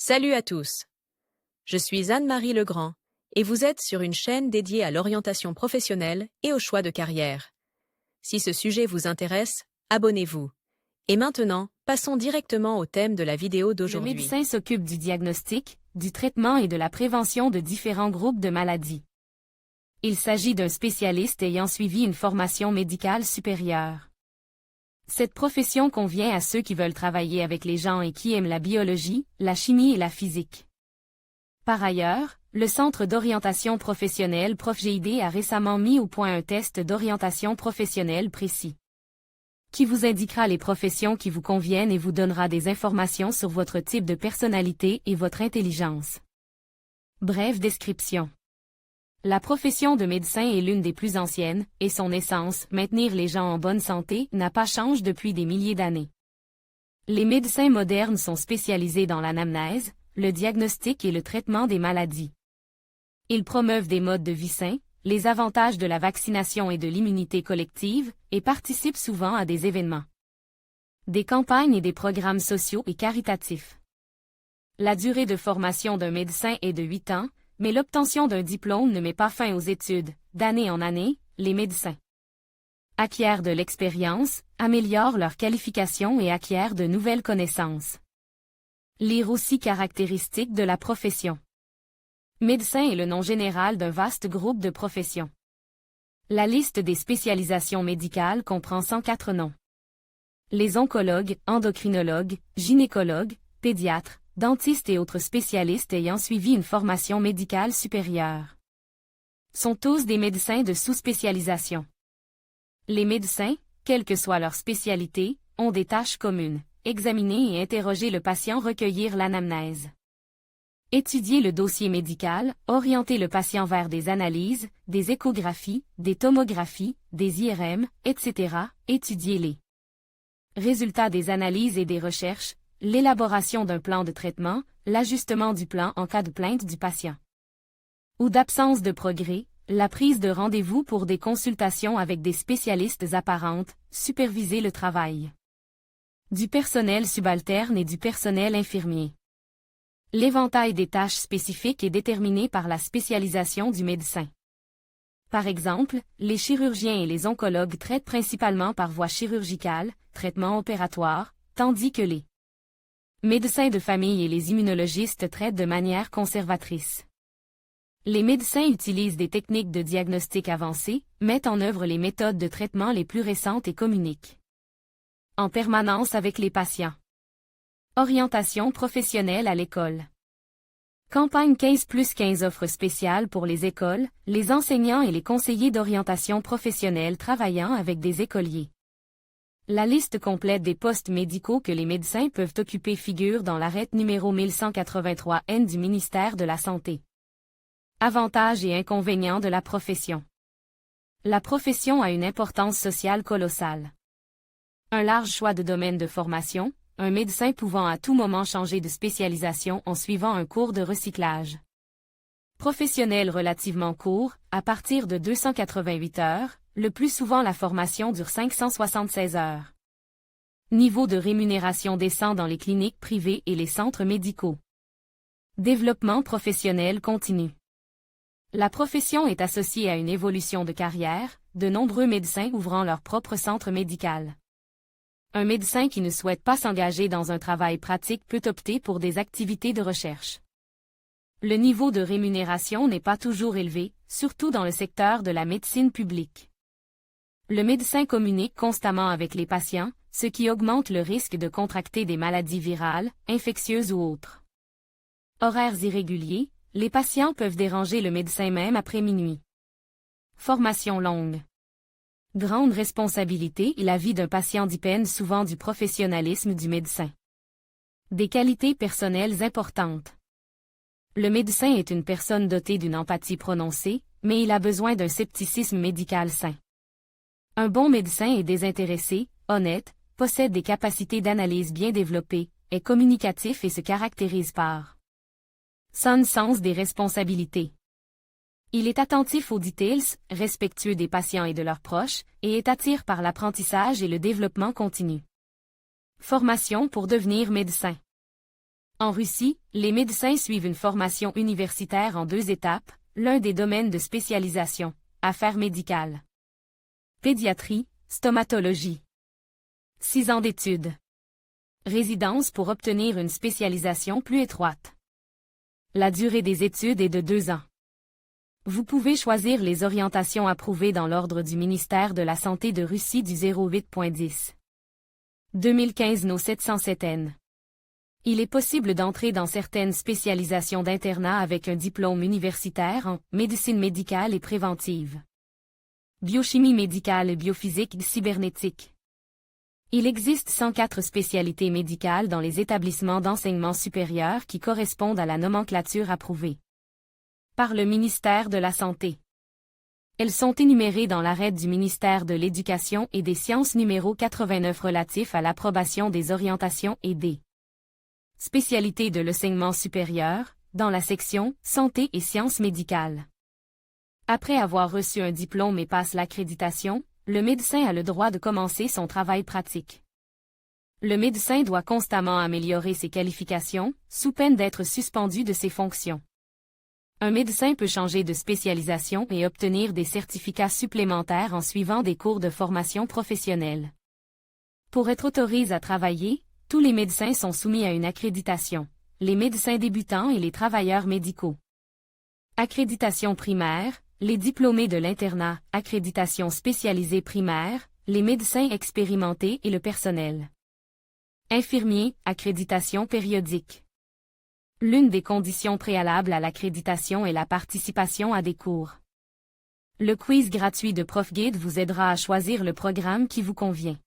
Salut à tous. Je suis Anne-Marie Legrand et vous êtes sur une chaîne dédiée à l'orientation professionnelle et au choix de carrière. Si ce sujet vous intéresse, abonnez-vous. Et maintenant, passons directement au thème de la vidéo Le d'aujourd'hui. médecin s'occupe du diagnostic, du traitement et de la prévention de différents groupes de maladies. Il s'agit d'un spécialiste ayant suivi une formation médicale supérieure. Cette profession convient à ceux qui veulent travailler avec les gens et qui aiment la biologie, la chimie et la physique. Par ailleurs, le Centre d'orientation professionnelle ProfGID a récemment mis au point un test d'orientation professionnelle précis, qui vous indiquera les professions qui vous conviennent et vous donnera des informations sur votre type de personnalité et votre intelligence. Brève description. La profession de médecin est l'une des plus anciennes, et son essence, maintenir les gens en bonne santé, n'a pas changé depuis des milliers d'années. Les médecins modernes sont spécialisés dans l'anamnèse, le diagnostic et le traitement des maladies. Ils promeuvent des modes de vie sains, les avantages de la vaccination et de l'immunité collective, et participent souvent à des événements, des campagnes et des programmes sociaux et caritatifs. La durée de formation d'un médecin est de 8 ans, mais l'obtention d'un diplôme ne met pas fin aux études. D'année en année, les médecins acquièrent de l'expérience, améliorent leurs qualifications et acquièrent de nouvelles connaissances. Lire aussi caractéristiques de la profession. Médecin est le nom général d'un vaste groupe de professions. La liste des spécialisations médicales comprend 104 noms. Les oncologues, endocrinologues, gynécologues, pédiatres, dentistes et autres spécialistes ayant suivi une formation médicale supérieure sont tous des médecins de sous-spécialisation. Les médecins, quelle que soit leur spécialité, ont des tâches communes: examiner et interroger le patient, recueillir l'anamnèse, étudier le dossier médical, orienter le patient vers des analyses, des échographies, des tomographies, des IRM, etc., étudier les résultats des analyses et des recherches, l'élaboration d'un plan de traitement, l'ajustement du plan en cas de plainte du patient ou d'absence de progrès, la prise de rendez-vous pour des consultations avec des spécialistes apparentes, superviser le travail du personnel subalterne et du personnel infirmier. L'éventail des tâches spécifiques est déterminé par la spécialisation du médecin. Par exemple, les chirurgiens et les oncologues traitent principalement par voie chirurgicale, traitement opératoire, tandis que les médecins de famille et les immunologistes traitent de manière conservatrice. Les médecins utilisent des techniques de diagnostic avancées, mettent en œuvre les méthodes de traitement les plus récentes et communiquent en permanence avec les patients. Orientation professionnelle à l'école. Campagne 15+15 offre spéciale pour les écoles, les enseignants et les conseillers d'orientation professionnelle travaillant avec des écoliers. La liste complète des postes médicaux que les médecins peuvent occuper figure dans l'arrêt numéro 1183N du ministère de la Santé. Avantages et inconvénients de la profession. La profession a une importance sociale colossale. Un large choix de domaines de formation, un médecin pouvant à tout moment changer de spécialisation en suivant un cours de recyclage professionnel relativement court, à partir de 288 heures, le plus souvent la formation dure 576 heures. Niveau de rémunération décent dans les cliniques privées et les centres médicaux. Développement professionnel continu. La profession est associée à une évolution de carrière, de nombreux médecins ouvrant leur propre centre médical. Un médecin qui ne souhaite pas s'engager dans un travail pratique peut opter pour des activités de recherche. Le niveau de rémunération n'est pas toujours élevé, surtout dans le secteur de la médecine publique. Le médecin communique constamment avec les patients, ce qui augmente le risque de contracter des maladies virales, infectieuses ou autres. Horaires irréguliers, les patients peuvent déranger le médecin même après minuit. Formation longue. Grande responsabilité et la vie d'un patient dépend souvent du professionnalisme du médecin. Des qualités personnelles importantes. Le médecin est une personne dotée d'une empathie prononcée, mais il a besoin d'un scepticisme médical sain. Un bon médecin est désintéressé, honnête, possède des capacités d'analyse bien développées, est communicatif et se caractérise par son sens des responsabilités. Il est attentif aux details, respectueux des patients et de leurs proches, et est attiré par l'apprentissage et le développement continu. Formation pour devenir médecin. En Russie, les médecins suivent une formation universitaire en 2 étapes, l'un des domaines de spécialisation, affaires médicales. Pédiatrie, stomatologie. 6 ans d'études. Résidence pour obtenir une spécialisation plus étroite. La durée des études est de 2 ans. Vous pouvez choisir les orientations approuvées dans l'ordre du ministère de la Santé de Russie du 08.10. 2015 No 707N. Il est possible d'entrer dans certaines spécialisations d'internat avec un diplôme universitaire en médecine médicale et préventive, biochimie médicale et biophysique cybernétique. Il existe 104 spécialités médicales dans les établissements d'enseignement supérieur qui correspondent à la nomenclature approuvée par le ministère de la Santé. Elles sont énumérées dans l'arrêt du ministère de l'Éducation et des Sciences numéro 89 relatif à l'approbation des orientations et des spécialités de l'enseignement supérieur, dans la section Santé et sciences médicales. Après avoir reçu un diplôme et passe l'accréditation, le médecin a le droit de commencer son travail pratique. Le médecin doit constamment améliorer ses qualifications, sous peine d'être suspendu de ses fonctions. Un médecin peut changer de spécialisation et obtenir des certificats supplémentaires en suivant des cours de formation professionnelle. Pour être autorisé à travailler, tous les médecins sont soumis à une accréditation, les médecins débutants et les travailleurs médicaux. Accréditation primaire, les diplômés de l'internat, accréditation spécialisée primaire, les médecins expérimentés et le personnel. Infirmier, accréditation périodique. L'une des conditions préalables à l'accréditation est la participation à des cours. Le quiz gratuit de ProfGuide vous aidera à choisir le programme qui vous convient.